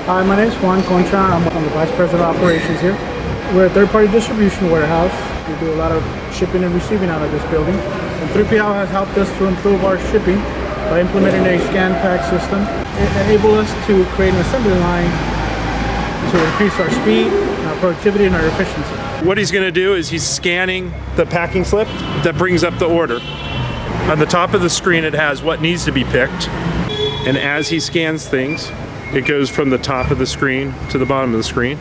Hi, my name is Juan Concha. I'm the Vice President of Operations here. We're a third-party distribution warehouse. We do a lot of shipping and receiving out of this building. And 3PL has helped us to improve our shipping by implementing a scan pack system. It enabled us to create an assembly line to increase our speed, our productivity, and our efficiency. What he's going to do is he's scanning the packing slip that brings up the order. On the top of the screen it has what needs to be picked, and as he scans things, it goes from the top of the screen to the bottom of the screen,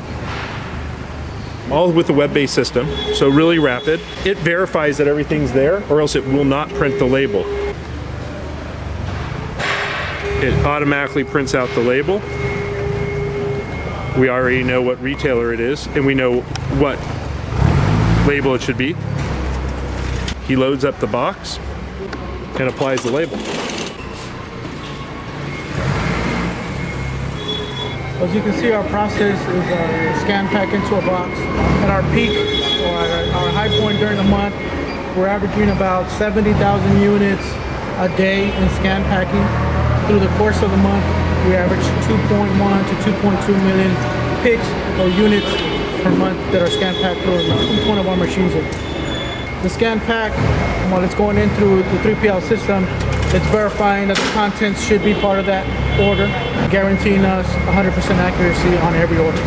all with the web-based system, so really rapid. It verifies that everything's there, or else it will not print the label. It automatically prints out the label. We already know what retailer it is, and we know what label it should be. He loads up the box and applies the label. As you can see, our process is scan pack into a box. At our peak, or at our high point during the month, we're averaging about 70,000 units a day in scan packing. Through the course of the month, we average 2.1 to 2.2 million picks or units per month that are scan packed through each one of our machines. The scan pack, while it's going in through the 3PL system, it's verifying that the contents should be part of that order, guaranteeing us 100% accuracy on every order.